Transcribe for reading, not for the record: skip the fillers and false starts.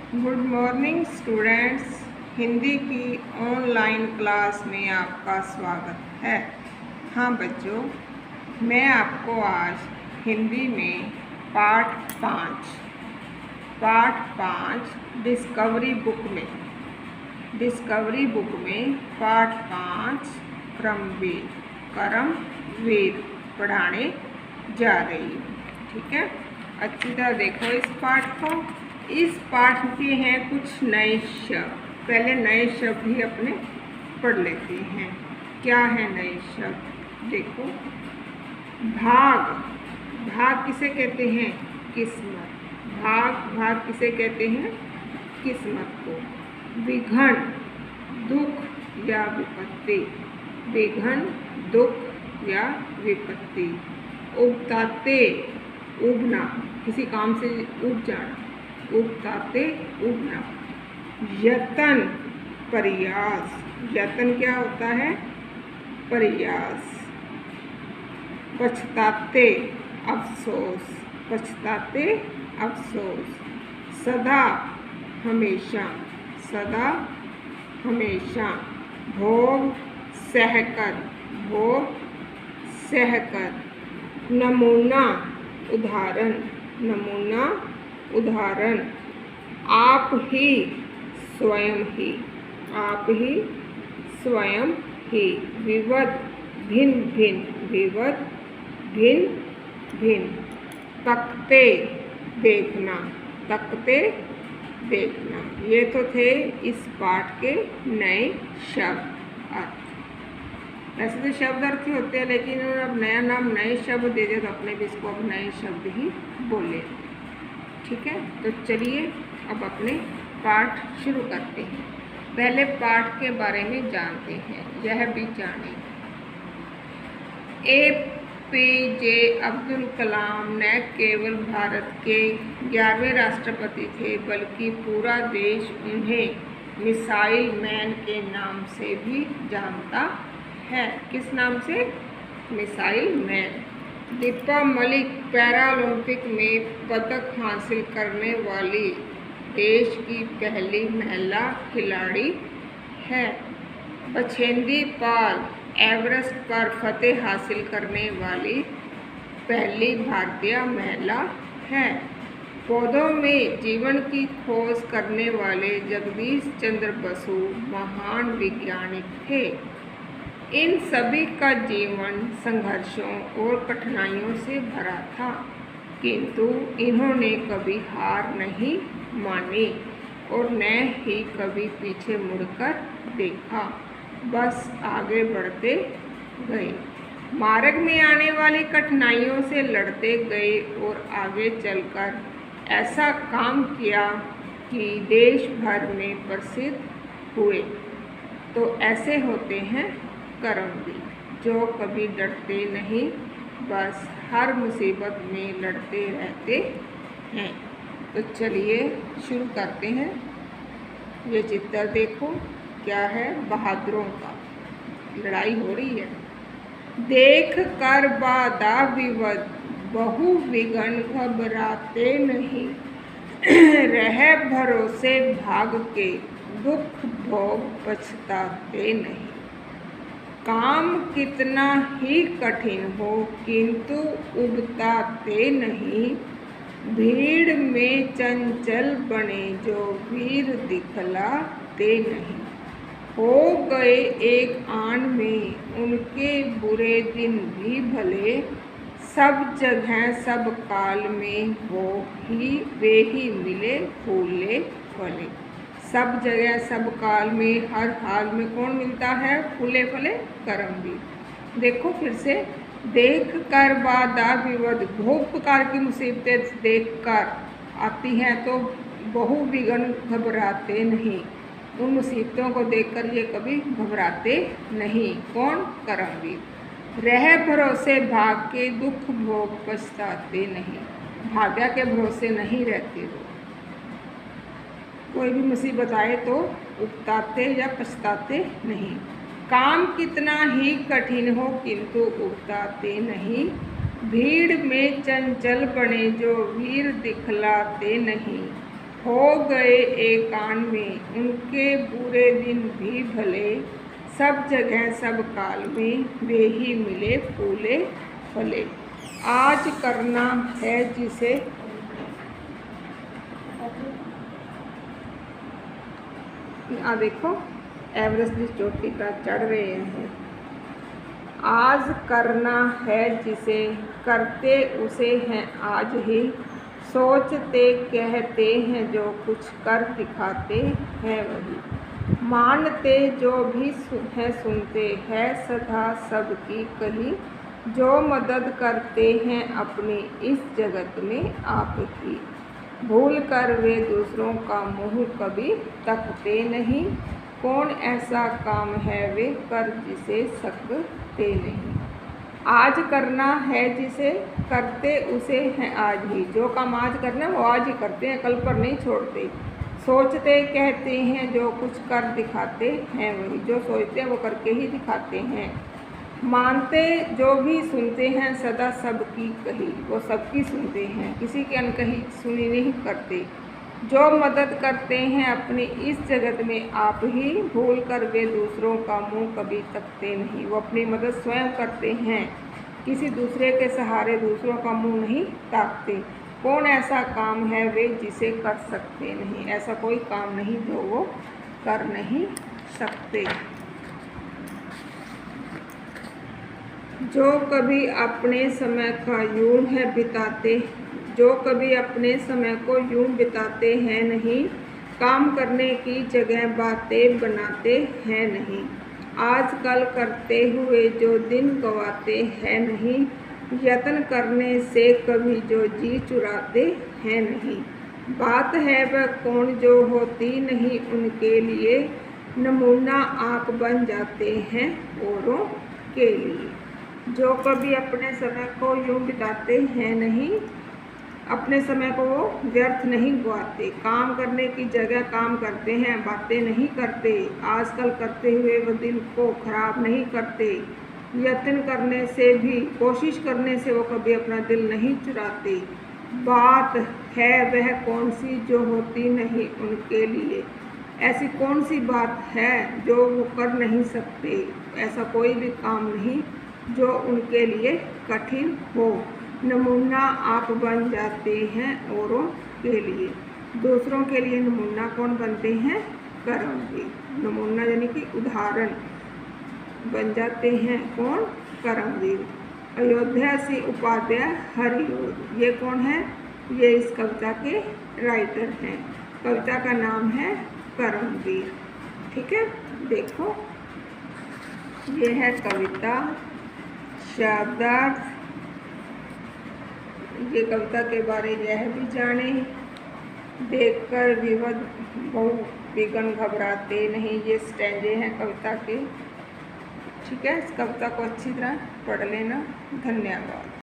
Good morning students. Hindi की online class में आपका स्वागत है। हाँ बच्चों, मैं आपको आज हिंदी में पाठ पाँच डिस्कवरी बुक में पाठ 5 कर्मवीर पढ़ाने जा रही हूँ। ठीक है, अच्छी तरह देखो इस पाठ को। इस पाठ के हैं कुछ नए शब्द। पहले नए शब्द ही अपने पढ़ लेते हैं। क्या है नए शब्द? देखो, भाग किसे कहते हैं? किस्मत। भाग किसे कहते हैं? किस्मत को। विघन, दुख या विपत्ति। विघन, दुख या विपत्ति। उगताते, उगना, किसी काम से उग जाना। उगताते, उगना। यतन, प्रयास। यतन क्या होता है? प्रयास। पछताते, अफसोस। पछताते, अफसोस। सदा, हमेशा। सदा, हमेशा। भोग, सहकर। भोग, सहकर। नमूना, उदाहरण। नमूना, उदाहरण। आप ही, स्वयं ही। आप ही, स्वयं ही। विवद, भिन्न भिन्न। विवद, भिन्न भिन्न। तकते, देखना। तकते, देखना। ये तो थे इस पाठ के नए शब्द अर्थ। वैसे तो शब्द अर्थ ही होते हैं, लेकिन उन्होंने अब नया नाम नए शब्द दे दिया, तो अपने भी इसको अब नए शब्द ही बोले। ठीक है, तो चलिए अब अपने पाठ शुरू करते हैं। पहले पाठ के बारे में जानते हैं। यह भी जाने, APJ अब्दुल कलाम न केवल भारत के 11वें राष्ट्रपति थे, बल्कि पूरा देश उन्हें मिसाइल मैन के नाम से भी जानता है। किस नाम से? Missile man. Deepa Malik Paralympic में पदक हासिल करने वाली देश की पहली महिला खिलाड़ी है। बछेंद्री पाल एवरेस्ट पर फतेह हासिल करने वाली पहली भारतीय महिला है। पौधों में जीवन की खोज करने वाले जगदीश चंद्र बसु महान वैज्ञानिक थे। इन सभी का जीवन संघर्षों और कठिनाइयों से भरा था, किंतु इन्होंने कभी हार नहीं मानी और न ही कभी पीछे मुड़कर देखा, बस आगे बढ़ते गए। मार्ग में आने वाली कठिनाइयों से लड़ते गए और आगे चलकर ऐसा काम किया कि देश भर में प्रसिद्ध हुए। तो ऐसे होते हैं कर्मवीर, जो कभी डरते नहीं, बस हर मुसीबत में लड़ते रहते हैं। तो चलिए शुरू करते हैं। ये चित्र देखो, क्या है? बहादुरों का लड़ाई हो रही है। देख कर बाधा विवद, बहु विघन घबराते नहीं। रह भरोसे भाग के, दुख भोग पछताते नहीं। काम कितना ही कठिन हो, किंतु उगताते नहीं। भीड़ में चंचल बने, जो वीर दिखलाते नहीं। हो गए एक आन में, उनके बुरे दिन भी भले। सब जगह सब काल में वे ही मिले फूले फले। सब जगह सब काल में हर हाल में कौन मिलता है? फूले फले कर्मवीर। देखो फिर से, देख कर बाधा विवद, बहुत प्रकार की मुसीबतें देख कर आती हैं तो बहु विघन घबराते नहीं। उन मुसीबतों को देखकर ये कभी घबराते नहीं। कौन? कर्मवीर। रह भरोसे भाग के, दुख भोग पछताते नहीं। भाग्य के भरोसे नहीं रहते वो। कोई भी मुसीबत आए तो उगताते या पछताते नहीं। काम कितना ही कठिन हो, किंतु उगताते नहीं। भीड़ में चंचल बने, जो वीर दिखलाते नहीं। हो गए एकान में उनके बुरे दिन भी भले, सब जगह सब काल में वे ही मिले फूले फले। आज करना है जिसे देखो एवरेस्ट की चोटी पर चढ़ रहे हैं। आज करना है जिसे करते उसे हैं आज ही, सोचते कहते हैं जो कुछ कर दिखाते हैं वही, मानते जो भी है सुनते हैं सदा सबकी कही, जो मदद करते हैं अपनी इस जगत में आप की, भूल कर वे दूसरों का मुँह कभी तकते नहीं, कौन ऐसा काम है वे कर जिसे सकते नहीं। आज करना है जिसे करते उसे हैं आज ही, जो काम आज करना है वो आज ही करते हैं, कल पर नहीं छोड़ते, सोचते कहते हैं जो कुछ कर दिखाते हैं वही, जो सोचते हैं वो करके ही दिखाते हैं, मानते जो भी सुनते हैं सदा सबकी कही, वो सबकी सुनते हैं, किसी की अनकही सुनी नहीं करते, जो मदद करते हैं अपनी इस जगत में आप ही, भूल कर वे दूसरों का मुंह कभी तकते नहीं, वो अपनी मदद स्वयं करते हैं, किसी दूसरे के सहारे दूसरों का मुंह नहीं ताकते, कौन ऐसा काम है वे जिसे कर सकते नहीं, ऐसा कोई काम नहीं जो वो कर नहीं सकते। जो कभी अपने समय का यूं है बिताते, जो कभी अपने समय को यूं बिताते हैं नहीं, काम करने की जगह बातें बनाते हैं नहीं, आजकल करते हुए जो दिन गवाते हैं नहीं, यत्न करने से कभी जो जी चुराते हैं नहीं, बात है वह कौन जो होती नहीं उनके लिए, नमूना आप बन जाते हैं औरों के लिए। जो कभी अपने समय को यूं बिताते हैं नहीं, अपने समय को वो व्यर्थ नहीं गवाते, काम करने की जगह काम करते हैं, बातें नहीं करते, आजकल करते हुए वो दिल को खराब नहीं करते, यत्न करने से भी कोशिश करने से वो कभी अपना दिल नहीं चुराते, बात है वह कौन सी जो होती नहीं उनके लिए, ऐसी कौन सी बात है जो वो कर नहीं सकते, ऐसा कोई भी काम नहीं जो उनके लिए कठिन हो, नमूना आप बन जाते हैं औरों के लिए। दूसरों के लिए नमूना कौन बनते हैं? कर्मवीर। नमूना यानी कि उदाहरण बन जाते हैं कौन? कर्मवीर। अयोध्या से उपाध्याय हरिओद, ये कौन है? ये इस कविता के राइटर हैं। कविता का नाम है कर्मवीर। ठीक है, देखो ये है कविता, शब्दार्थ, ये कविता के बारे यह भी जाने, देखकर विवद बहु विघन घबराते नहीं, ये स्टैंजे हैं कविता के। ठीक है, इस कविता को अच्छी तरह पढ़ लेना। धन्यवाद।